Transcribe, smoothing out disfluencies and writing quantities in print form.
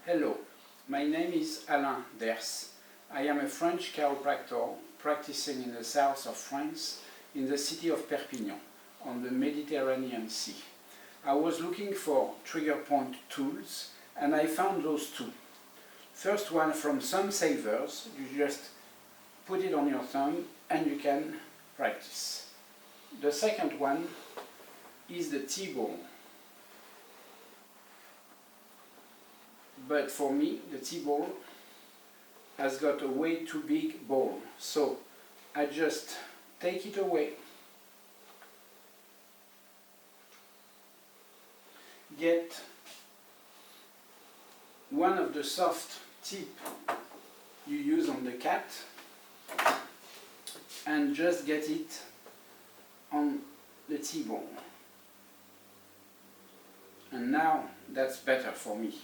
Hello, my name is Alain Ders. I am a French chiropractor practicing in the south of France, in the city of Perpignan, on the Mediterranean Sea. I was looking for trigger point tools and I found those two. First one from Thumb Savers, you just put it on your thumb and you can practice. The second one is the T-ball. But for me, the T-ball has got a way too big ball. So I just take it away, get one of the soft tip you use on the cat and just get it on the T-ball. And now that's better for me.